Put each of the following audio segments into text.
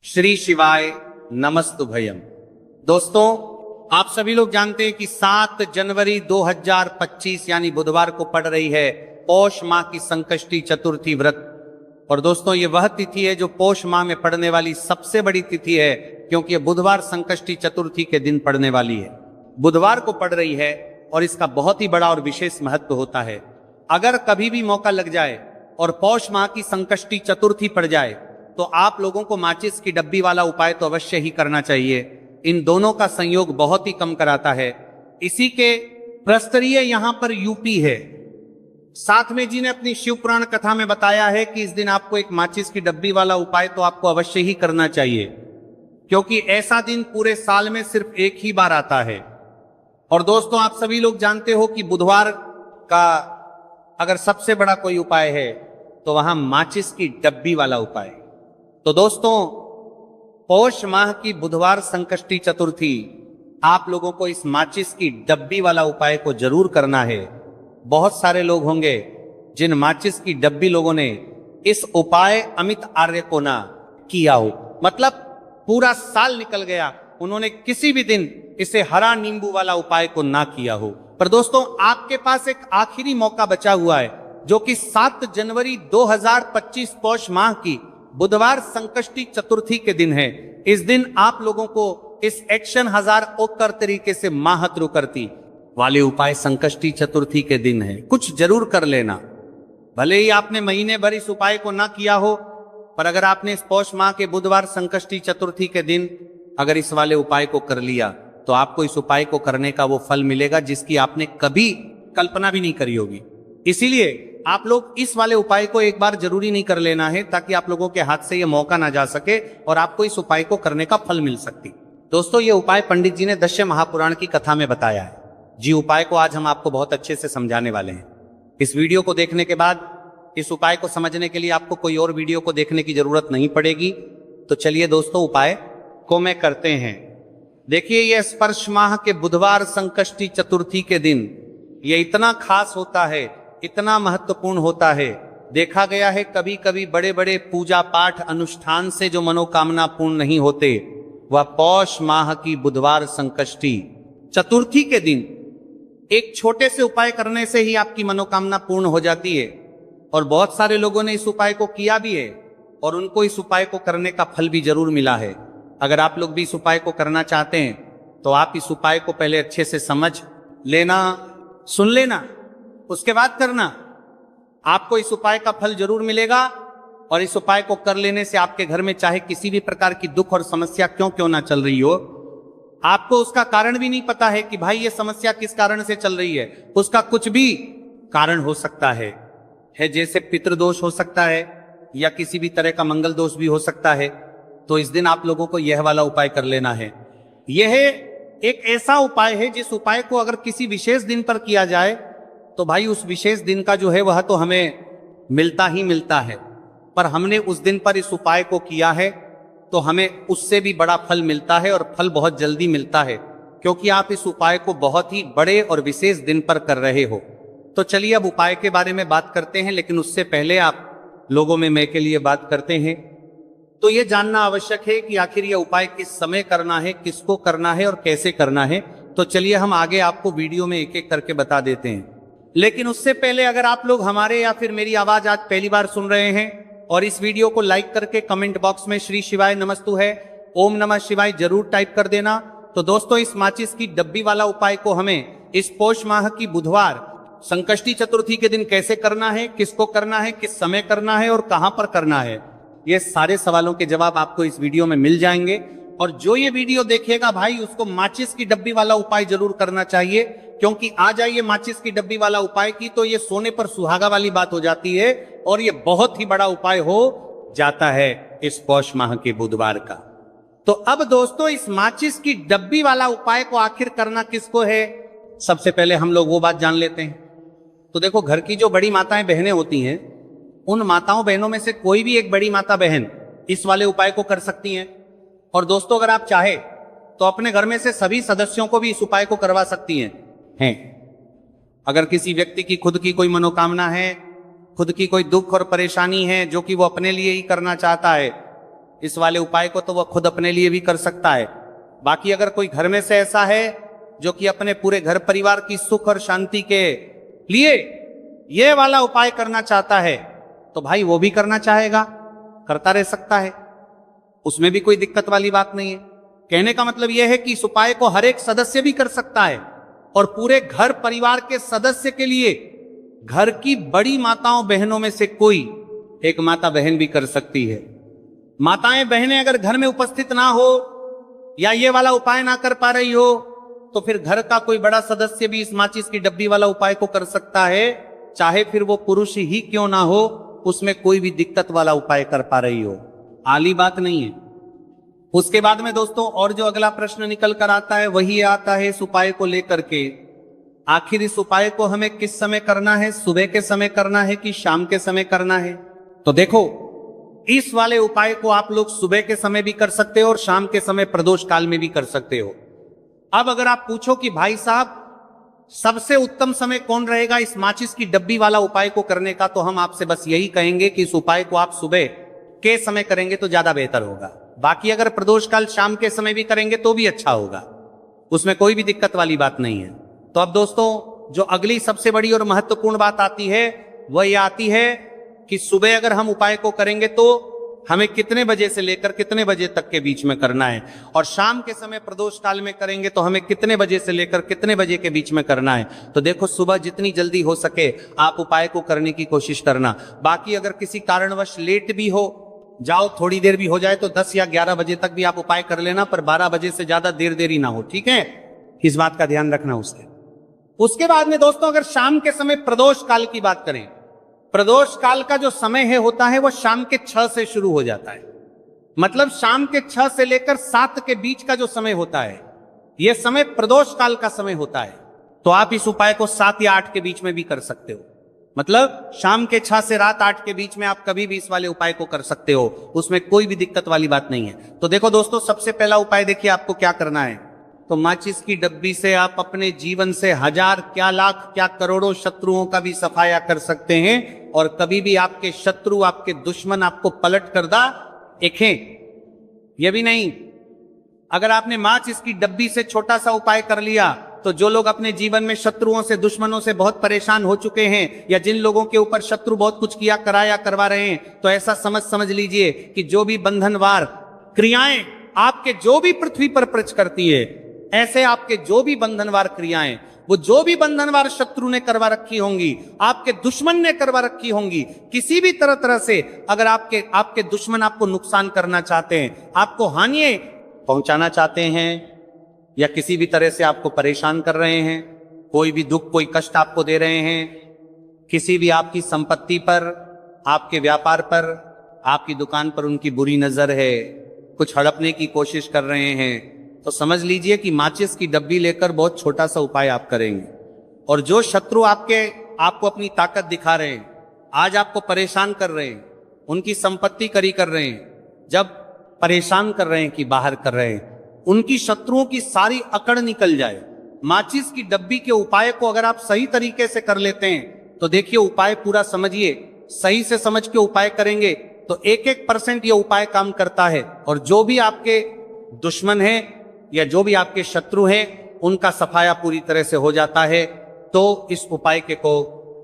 श्री शिवाय नमस्तुभयम। दोस्तों, आप सभी लोग जानते हैं कि 7 जनवरी 2025 यानी बुधवार को पड़ रही है पौष माह की संकष्टी चतुर्थी व्रत। और दोस्तों, ये वह तिथि है जो पौष माह में पड़ने वाली सबसे बड़ी तिथि है, क्योंकि ये बुधवार संकष्टी चतुर्थी के दिन पड़ने वाली है। बुधवार को पड़ रही है और इसका बहुत ही बड़ा और विशेष महत्व होता है। अगर कभी भी मौका लग जाए और पौष माह की संकष्टी चतुर्थी पड़ जाए तो आप लोगों को माचिस की डब्बी वाला उपाय तो अवश्य ही करना चाहिए। इन दोनों का संयोग बहुत ही कम कराता है। इसी के प्रस्तरीय यहां पर यूपी है। साथ में जी ने अपनी शिव पुराण कथा में बताया है कि इस दिन आपको एक माचिस की डब्बी वाला उपाय तो आपको अवश्य ही करना चाहिए, क्योंकि ऐसा दिन पूरे साल में सिर्फ एक ही बार आता है। और दोस्तों, आप सभी लोग जानते हो कि बुधवार का अगर सबसे बड़ा कोई उपाय है तो वहां माचिस की डब्बी वाला उपाय। तो दोस्तों, पौष माह की बुधवार संकष्टी चतुर्थी आप लोगों को इस माचिस की डब्बी वाला उपाय को जरूर करना है। बहुत सारे लोग होंगे जिन माचिस की डब्बी लोगों ने इस उपाय अमित आर्य को ना किया हो, मतलब पूरा साल निकल गया, उन्होंने किसी भी दिन इसे हरा नींबू वाला उपाय को ना किया हो। पर दोस्तों, आपके पास एक आखिरी मौका बचा हुआ है, जो कि 7 जनवरी 2025 पौष माह की बुधवार संकष्टी चतुर्थी के दिन है। इस दिन आप लोगों को इस एक्शन 1000 ओकर तरीके से माहत्रू करती वाले उपाय संकष्टी चतुर्थी के दिन है। कुछ जरूर कर लेना। भले ही आपने महीने भर इस उपाय को ना किया हो, पर अगर आपने इस पौष माह के बुधवार संकष्टी चतुर्थी के दिन अगर इस वाले उपाय को कर लिया तो आपको इस उपाय को करने का वो फल मिलेगा जिसकी आपने कभी कल्पना भी नहीं करी होगी। इसीलिए आप लोग इस वाले उपाय को एक बार जरूरी नहीं कर लेना है, ताकि आप लोगों के हाथ से ये मौका ना जा सके और आपको इस उपाय को करने का फल मिल सकती। दोस्तों, ये उपाय पंडित जी ने दश्य महापुराण की कथा में बताया है जी। उपाय को आज हम आपको बहुत अच्छे से समझाने वाले हैं। इस वीडियो को देखने के बाद इस उपाय को समझने के लिए आपको कोई और वीडियो को देखने की जरूरत नहीं पड़ेगी। तो चलिए दोस्तों, उपाय को मैं करते हैं। देखिए, ये स्पर्श माह के बुधवार संकष्टी चतुर्थी के दिन ये इतना खास होता है, इतना महत्वपूर्ण होता है। देखा गया है कभी कभी बड़े बड़े पूजा पाठ अनुष्ठान से जो मनोकामना पूर्ण नहीं होते, वह पौष माह की बुधवार संकष्टी चतुर्थी के दिन एक छोटे से उपाय करने से ही आपकी मनोकामना पूर्ण हो जाती है। और बहुत सारे लोगों ने इस उपाय को किया भी है और उनको इस उपाय को करने का फल भी जरूर मिला है। अगर आप लोग भी इस उपाय को करना चाहते हैं तो आप इस उपाय को पहले अच्छे से समझ लेना, सुन लेना, उसके बाद करना। आपको इस उपाय का फल जरूर मिलेगा। और इस उपाय को कर लेने से आपके घर में चाहे किसी भी प्रकार की दुख और समस्या क्यों ना चल रही हो, आपको उसका कारण भी नहीं पता है कि भाई ये समस्या किस कारण से चल रही है, उसका कुछ भी कारण हो सकता है। जैसे पितृदोष हो सकता है या किसी भी तरह का मंगल दोष भी हो सकता है। तो इस दिन आप लोगों को यह वाला उपाय कर लेना है। यह एक ऐसा उपाय है जिस उपाय को अगर किसी विशेष दिन पर किया जाए तो भाई उस विशेष दिन का जो है वह तो हमें मिलता ही मिलता है। पर हमने उस दिन पर इस उपाय को किया है तो हमें उससे भी बड़ा फल मिलता है, और फल बहुत जल्दी मिलता है, क्योंकि आप इस उपाय को बहुत ही बड़े और विशेष दिन पर कर रहे हो। तो चलिए अब उपाय के बारे में बात करते हैं, लेकिन उससे पहले आप लोगों में मैं के लिए बात करते हैं। तो ये जानना आवश्यक है कि आखिर ये उपाय किस समय करना है, किसको करना है और कैसे करना है। तो चलिए हम आगे आपको वीडियो में एक एक करके बता देते हैं। लेकिन उससे पहले अगर आप लोग हमारे या फिर मेरी आवाज आज पहली बार सुन रहे हैं और इस वीडियो को लाइक करके कमेंट बॉक्स में श्री शिवाय नमस्तु है, ओम नमः शिवाय जरूर टाइप कर देना। तो दोस्तों, इस माचिस की डब्बी वाला उपाय को हमें इस पौष माह की बुधवार संकष्टी चतुर्थी के दिन कैसे करना है, किसको करना है, किस समय करना है और कहां पर करना है, ये सारे सवालों के जवाब आपको इस वीडियो में मिल जाएंगे। और जो ये वीडियो देखेगा भाई, उसको माचिस की डब्बी वाला उपाय जरूर करना चाहिए, क्योंकि आ जाइए माचिस की डब्बी वाला उपाय की तो ये सोने पर सुहागा वाली बात हो जाती है और ये बहुत ही बड़ा उपाय हो जाता है इस पौष माह के बुधवार का। तो अब दोस्तों, इस माचिस की डब्बी वाला उपाय को आखिर करना किसको है, सबसे पहले हम लोग वो बात जान लेते हैं। तो देखो, घर की जो बड़ी माताएं बहनें होती हैं, उन माताओं बहनों में से कोई भी एक बड़ी माता बहन इस वाले उपाय को कर सकती हैं। और दोस्तों, अगर आप चाहे तो अपने घर में से सभी सदस्यों को भी इस उपाय को करवा सकती हैं। अगर किसी व्यक्ति की खुद की कोई मनोकामना है, खुद की कोई दुख और परेशानी है जो कि वो अपने लिए ही करना चाहता है, इस वाले उपाय को तो वह खुद अपने लिए भी कर सकता है। बाकी अगर कोई घर में से ऐसा है जो कि अपने पूरे घर परिवार की सुख और शांति के लिए ये वाला उपाय करना चाहता है, तो भाई वो भी करना चाहेगा, करता रह सकता है, उसमें भी कोई दिक्कत वाली बात नहीं है। कहने का मतलब यह है कि इस उपाय को हर एक सदस्य भी कर सकता है और पूरे घर परिवार के सदस्य के लिए घर की बड़ी माताओं बहनों में से कोई एक माता बहन भी कर सकती है। माताएं बहनें अगर घर में उपस्थित ना हो या ये वाला उपाय ना कर पा रही हो, तो फिर घर का कोई बड़ा सदस्य भी इस माचिस की डब्बी वाला उपाय को कर सकता है, चाहे फिर वो पुरुष ही क्यों ना हो, उसमें कोई भी दिक्कत वाला उपाय कर पा रही हो, आली बात नहीं है। उसके बाद में दोस्तों और जो अगला प्रश्न निकल कर आता है वही आता है इस उपाय को लेकर के, आखिर इस उपाय को हमें किस समय करना है, सुबह के समय करना है कि शाम के समय करना है। तो देखो, इस वाले उपाय को आप लोग सुबह के समय भी कर सकते हो और शाम के समय प्रदोष काल में भी कर सकते हो। अब अगर आप पूछो कि भाई साहब सबसे उत्तम समय कौन रहेगा इस माचिस की डब्बी वाला उपाय को करने का, तो हम आपसे बस यही कहेंगे कि इस उपाय को आप सुबह के समय करेंगे तो ज्यादा बेहतर होगा। बाकी अगर प्रदोष काल शाम के समय भी करेंगे तो भी अच्छा होगा, उसमें कोई भी दिक्कत वाली बात नहीं है। तो अब दोस्तों जो अगली सबसे बड़ी और महत्वपूर्ण बात आती है वह यह आती है कि सुबह अगर हम उपाय को करेंगे तो हमें कितने बजे से लेकर कितने बजे तक के बीच में करना है, और शाम के समय प्रदोष काल में करेंगे तो हमें कितने बजे से लेकर कितने बजे के बीच में करना है। तो देखो, सुबह जितनी जल्दी हो सके आप उपाय को करने की कोशिश करना। बाकी अगर किसी कारणवश लेट भी हो जाओ, थोड़ी देर भी हो जाए, तो 10 या 11 बजे तक भी आप उपाय कर लेना, पर 12 बजे से ज्यादा देरी ना हो, ठीक है, इस बात का ध्यान रखना। उसके बाद में दोस्तों अगर शाम के समय प्रदोष काल की बात करें, प्रदोष काल का जो समय है होता है वो शाम के 6 से शुरू हो जाता है। मतलब शाम के 6 से लेकर 7 के बीच का जो समय होता है यह समय प्रदोष काल का समय होता है। तो आप इस उपाय को 7 या 8 के बीच में भी कर सकते हो। मतलब शाम के 6 से रात 8 के बीच में आप कभी भी इस वाले उपाय को कर सकते हो, उसमें कोई भी दिक्कत वाली बात नहीं है। तो देखो दोस्तों, सबसे पहला उपाय देखिए आपको क्या करना है। तो माचिस की डब्बी से आप अपने जीवन से हजार क्या लाख क्या करोड़ों शत्रुओं का भी सफाया कर सकते हैं, और कभी भी आपके शत्रु आपके दुश्मन आपको पलट कर देखें ये भी नहीं। अगर आपने माचिस की डब्बी से छोटा सा उपाय कर लिया तो जो लोग अपने जीवन में शत्रुओं से दुश्मनों से बहुत परेशान हो चुके हैं, या जिन लोगों के ऊपर शत्रु बहुत कुछ किया कराया करवा रहे हैं, तो ऐसा समझ लीजिए कि जो भी बंधनवार क्रियाएं आपके जो भी पृथ्वी पर प्रच करती है, ऐसे आपके जो भी बंधनवार क्रियाएं, वो जो भी बंधनवार शत्रु ने करवा रखी होंगी, आपके दुश्मन ने करवा रखी होंगी, किसी भी तरह से अगर आपके दुश्मन आपको नुकसान करना चाहते हैं, आपको हानि पहुंचाना चाहते हैं, या किसी भी तरह से आपको परेशान कर रहे हैं, कोई भी दुख कोई कष्ट आपको दे रहे हैं, किसी भी आपकी संपत्ति पर, आपके व्यापार पर, आपकी दुकान पर उनकी बुरी नजर है, कुछ हड़पने की कोशिश कर रहे हैं, तो समझ लीजिए कि माचिस की डब्बी लेकर बहुत छोटा सा उपाय आप करेंगे। और जो शत्रु आपको अपनी ताकत दिखा रहे हैं, आज आपको परेशान कर रहे हैं, उनकी संपत्ति करी कर रहे हैं, जब परेशान कर रहे हैं कि बाहर कर रहे हैं, उनकी शत्रुओं की सारी अकड़ निकल जाए। माचिस की डब्बी के उपाय को अगर आप सही तरीके से कर लेते हैं तो देखिए, उपाय पूरा समझिए, सही से समझ के उपाय करेंगे तो 1% ये उपाय काम करता है, और जो भी आपके दुश्मन है या जो भी आपके शत्रु हैं उनका सफाया पूरी तरह से हो जाता है। तो इस उपाय को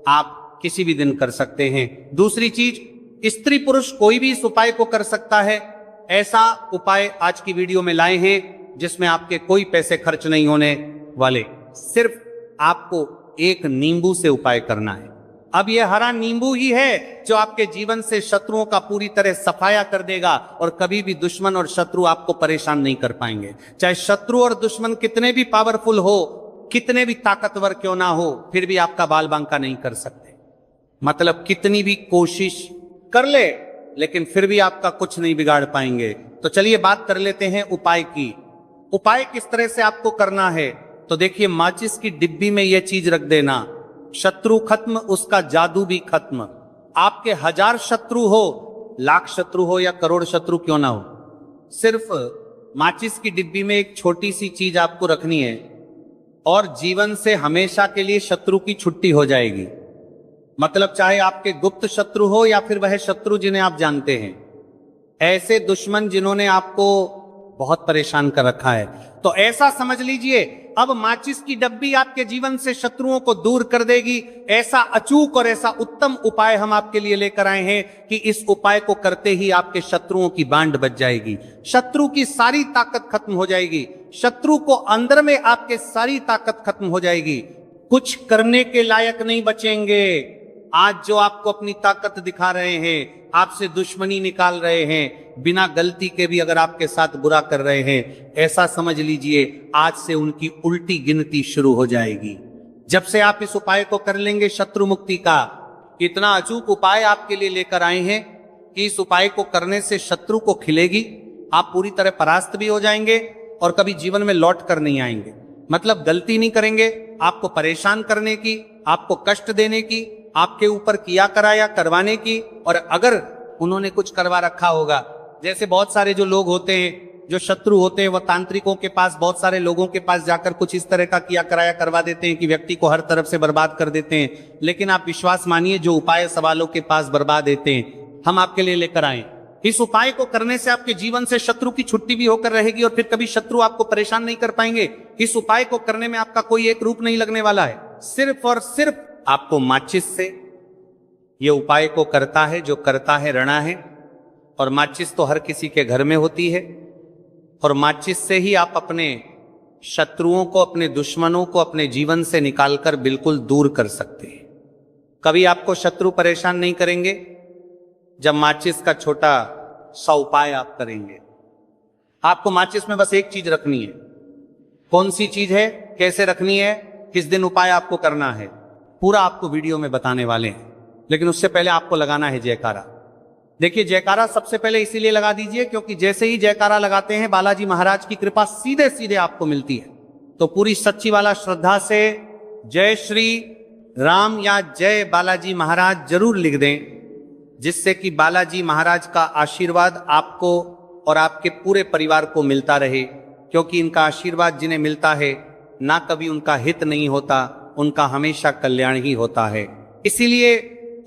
आप किसी भी दिन कर सकते हैं। दूसरी चीज, स्त्री पुरुष कोई भी इस उपाय को कर सकता है। ऐसा उपाय आज की वीडियो में लाए हैं जिसमें आपके कोई पैसे खर्च नहीं होने वाले, सिर्फ आपको एक नींबू से उपाय करना है। अब यह हरा नींबू ही है जो आपके जीवन से शत्रुओं का पूरी तरह सफाया कर देगा, और कभी भी दुश्मन और शत्रु आपको परेशान नहीं कर पाएंगे। चाहे शत्रु और दुश्मन कितने भी पावरफुल हो, कितने भी ताकतवर क्यों ना हो, फिर भी आपका बाल बांका नहीं कर सकते। मतलब कितनी भी कोशिश कर ले, लेकिन फिर भी आपका कुछ नहीं बिगाड़ पाएंगे। तो चलिए बात कर लेते हैं उपाय की। उपाय किस तरह से आपको करना है, तो देखिए, माचिस की डिब्बी में यह चीज रख देना, शत्रु खत्म उसका जादू भी खत्म। आपके 1000 शत्रु हो, लाख शत्रु हो या करोड़ शत्रु क्यों ना हो, सिर्फ माचिस की डिब्बी में एक छोटी सी चीज आपको रखनी है, और जीवन से हमेशा के लिए शत्रु की छुट्टी हो जाएगी। मतलब चाहे आपके गुप्त शत्रु हो या फिर वह शत्रु जिन्हें आप जानते हैं, ऐसे दुश्मन जिन्होंने आपको बहुत परेशान कर रखा है। तो ऐसा समझ लीजिए, अब माचिस की डब्बी आपके जीवन से शत्रुओं को दूर कर देगी। ऐसा अचूक और ऐसा उत्तम उपाय हम आपके लिए लेकर आए हैं कि इस उपाय को करते ही आपके शत्रुओं की बांड बच जाएगी, शत्रु की सारी ताकत खत्म हो जाएगी, शत्रु को अंदर में आपके सारी ताकत खत्म हो जाएगी, कुछ करने के लायक नहीं बचेंगे। आज जो आपको अपनी ताकत दिखा रहे हैं, आपसे दुश्मनी निकाल रहे हैं, बिना गलती के भी अगर आपके साथ बुरा कर रहे हैं, ऐसा समझ लीजिए आज से उनकी उल्टी गिनती शुरू हो जाएगी। जब से आप इस उपाय को कर लेंगे शत्रु मुक्ति का, इतना अचूक उपाय आपके लिए लेकर आए हैं कि इस उपाय को करने से शत्रु को खिलेगी, आप पूरी तरह परास्त भी हो जाएंगे और कभी जीवन में लौट कर नहीं आएंगे। मतलब गलती नहीं करेंगे, आपको परेशान करने की, आपको कष्ट देने की, आपके ऊपर किया कराया करवाने की। और अगर उन्होंने कुछ करवा रखा होगा, जैसे बहुत सारे जो लोग होते हैं, जो शत्रु होते हैं, वो तांत्रिकों के पास, बहुत सारे लोगों के पास जाकर कुछ इस तरह का किया कराया करवा देते हैं कि व्यक्ति को हर तरफ से बर्बाद कर देते हैं। लेकिन आप विश्वास मानिए, जो उपाय सवालों के पास बर्बाद देते हैं, हम आपके लिए लेकर आए। इस उपाय को करने से आपके जीवन से शत्रु की छुट्टी भी होकर रहेगी और फिर कभी शत्रु आपको परेशान नहीं कर पाएंगे। इस उपाय को करने में आपका कोई एक रूप नहीं लगने वाला है, सिर्फ और सिर्फ आपको माचिस से ये उपाय को करता है, जो करता है रणा है। और माचिस तो हर किसी के घर में होती है, और माचिस से ही आप अपने शत्रुओं को, अपने दुश्मनों को अपने जीवन से निकालकर बिल्कुल दूर कर सकते हैं। कभी आपको शत्रु परेशान नहीं करेंगे जब माचिस का छोटा सा उपाय आप करेंगे। आपको माचिस में बस एक चीज रखनी है। कौन सी चीज है, कैसे रखनी है, किस दिन उपाय आपको करना है, पूरा आपको वीडियो में बताने वाले हैं। लेकिन उससे पहले आपको लगाना है जयकारा। देखिए, जयकारा सबसे पहले इसीलिए लगा दीजिए क्योंकि जैसे ही जयकारा लगाते हैं, बालाजी महाराज की कृपा सीधे सीधे आपको मिलती है। तो पूरी सच्ची वाला श्रद्धा से जय श्री राम या जय बालाजी महाराज जरूर लिख दें, जिससे कि बालाजी महाराज का आशीर्वाद आपको और आपके पूरे परिवार को मिलता रहे। क्योंकि इनका आशीर्वाद जिन्हें मिलता है, ना कभी उनका हित नहीं होता, उनका हमेशा कल्याण ही होता है। इसीलिए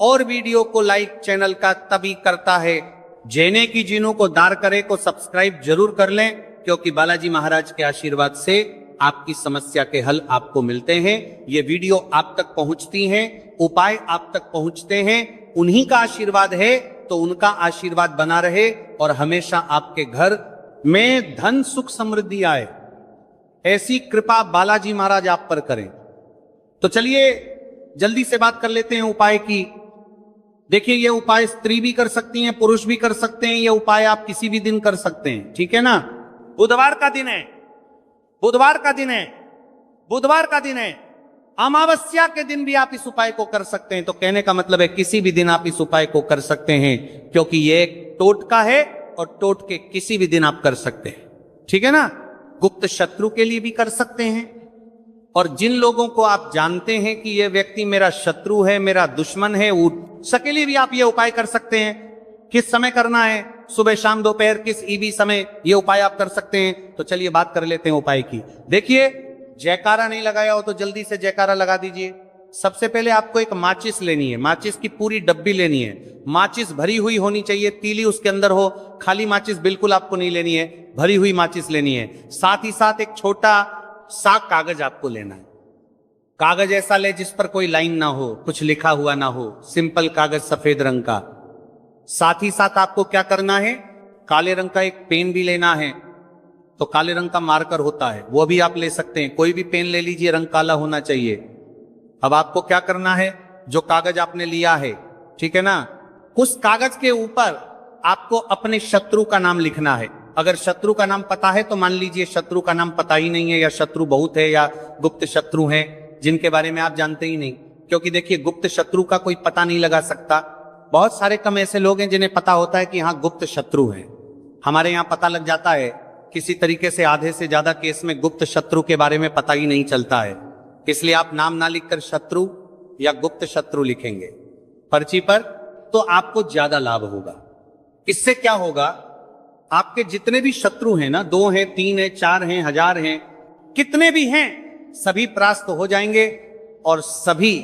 और वीडियो को लाइक चैनल का तभी करता है, जेने की जिनों को दार करे को सब्सक्राइब जरूर कर लें, क्योंकि बालाजी महाराज के आशीर्वाद से आपकी समस्या के हल आपको मिलते हैं। ये वीडियो आप तक पहुंचती हैं, उपाय आप तक पहुंचते हैं, उन्हीं का आशीर्वाद है। तो उनका आशीर्वाद बना रहे और हमेशा आपके घर में धन सुख समृद्धि आए, ऐसी कृपा बालाजी महाराज आप पर करें। तो चलिए जल्दी से बात कर लेते हैं उपाय की। देखिए, ये उपाय स्त्री भी कर सकती हैं, पुरुष भी कर सकते हैं। ये उपाय आप किसी भी दिन कर सकते हैं, ठीक है ना। बुधवार का दिन है, बुधवार का दिन है, बुधवार का दिन है, अमावस्या के दिन भी आप इस उपाय को कर सकते हैं। तो कहने का मतलब है किसी भी दिन आप इस उपाय को कर सकते हैं, क्योंकि ये एक टोटका है और टोटके किसी भी दिन आप कर सकते हैं, ठीक है ना। गुप्त शत्रु के लिए भी कर सकते हैं, और जिन लोगों को आप जानते हैं कि यह व्यक्ति मेरा शत्रु है, मेरा दुश्मन है, उसके लिए भी आप ये उपाय कर सकते हैं। किस समय करना है, सुबह शाम दोपहर, किस ईवी समय, ये उपाय आप कर सकते हैं। तो चलिए बात कर लेते हैं उपाय की। देखिए, जयकारा नहीं लगाया हो तो जल्दी से जयकारा लगा दीजिए। सबसे पहले आपको एक माचिस लेनी है, माचिस की पूरी डब्बी लेनी है। माचिस भरी हुई होनी चाहिए, तीली उसके अंदर हो, खाली माचिस बिल्कुल आपको नहीं लेनी है, भरी हुई माचिस लेनी है। साथ ही साथ एक छोटा सा कागज आपको लेना है। कागज ऐसा ले जिस पर कोई लाइन ना हो, कुछ लिखा हुआ ना हो, सिंपल कागज सफेद रंग का। साथ ही साथ आपको क्या करना है, काले रंग का एक पेन भी लेना है। तो काले रंग का मार्कर होता है, वो भी आप ले सकते हैं, कोई भी पेन ले लीजिए, रंग काला होना चाहिए। अब आपको क्या करना है, जो कागज आपने लिया है, ठीक है ना, उस कागज के ऊपर आपको अपने शत्रु का नाम लिखना है। अगर शत्रु का नाम पता है तो मान लीजिए, शत्रु का नाम पता ही नहीं है, या शत्रु बहुत है, या गुप्त शत्रु हैं जिनके बारे में आप जानते ही नहीं। क्योंकि देखिए, गुप्त शत्रु का कोई पता नहीं लगा सकता। बहुत सारे कम ऐसे लोग हैं जिन्हें पता होता है कि हाँ गुप्त शत्रु है। हमारे यहाँ पता लग जाता है किसी तरीके से, आधे से ज्यादा केस में गुप्त शत्रु के बारे में पता ही नहीं चलता है। इसलिए आप नाम ना लिखकर शत्रु या गुप्त शत्रु लिखेंगे पर्ची पर, तो आपको ज्यादा लाभ होगा। इससे क्या होगा, आपके जितने भी शत्रु हैं ना, 2 हैं, 3 हैं, 4 हैं, 1000 हैं, कितने भी हैं, सभी परास्त हो जाएंगे और सभी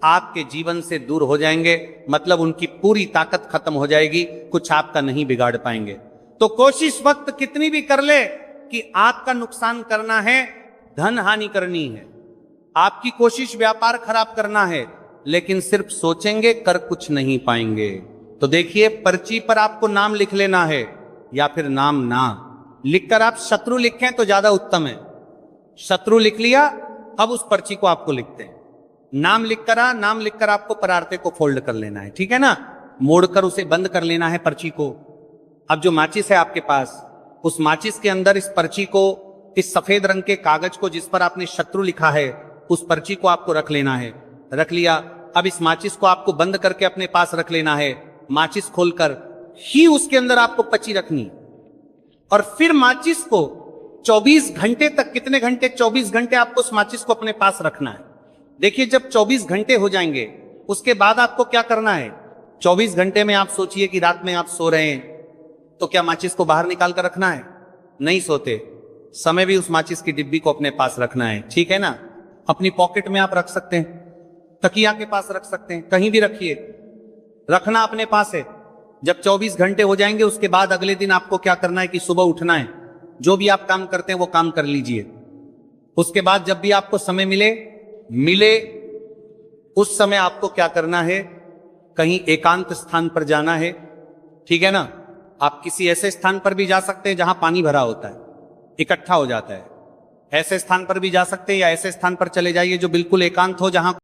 आपके जीवन से दूर हो जाएंगे, मतलब उनकी पूरी ताकत खत्म हो जाएगी, कुछ आपका नहीं बिगाड़ पाएंगे। तो कोशिश वक्त कितनी भी कर ले कि आपका नुकसान करना है, धन हानि करनी है, आपकी कोशिश व्यापार खराब करना है, लेकिन सिर्फ सोचेंगे, कर कुछ नहीं पाएंगे। तो देखिए, पर्ची पर आपको नाम लिख लेना है, या फिर नाम ना लिखकर आप शत्रु लिखें तो ज्यादा उत्तम है। शत्रु लिख लिया, अब उस पर्ची को आपको लिखते हैं। नाम लिखकर आपको परार्थे को फोल्ड कर लेना है, ठीक है ना, मोड़कर उसे बंद कर लेना है पर्ची को। अब जो माचिस है आपके पास, उस माचिस के अंदर इस पर्ची को, इस सफेद रंग के कागज को जिस पर आपने शत्रु लिखा है, उस पर्ची को आपको रख लेना है। रख लिया, अब इस माचिस को आपको बंद करके अपने पास रख लेना है। माचिस खोलकर ही उसके अंदर आपको पर्ची रखनी, और फिर माचिस को 24 घंटे तक, कितने घंटे, 24 घंटे आपको उस माचिस को अपने पास रखना है। देखिए, जब 24 घंटे हो जाएंगे, उसके बाद आपको क्या करना है, 24 घंटे में आप सोचिए कि रात में आप सो रहे हैं, तो क्या माचिस को बाहर निकाल कर रखना है? नहीं सोते समय भी उस माचिस की डिब्बी को अपने पास रखना है, ठीक है ना। अपनी पॉकेट में आप रख सकते हैं, तकिया के पास रख सकते हैं, कहीं भी रखिए, रखना अपने पास है। जब 24 घंटे हो जाएंगे, उसके बाद अगले दिन आपको क्या करना है कि सुबह उठना है, जो भी आप काम करते हैं वो काम कर लीजिए। उसके बाद जब भी आपको समय मिले उस समय आपको क्या करना है, कहीं एकांत स्थान पर जाना है, ठीक है ना। आप किसी ऐसे स्थान पर भी जा सकते हैं जहां पानी भरा होता है, इकट्ठा हो जाता है, ऐसे स्थान पर भी जा सकते हैं, या ऐसे स्थान पर चले जाइए जो बिल्कुल एकांत हो, जहां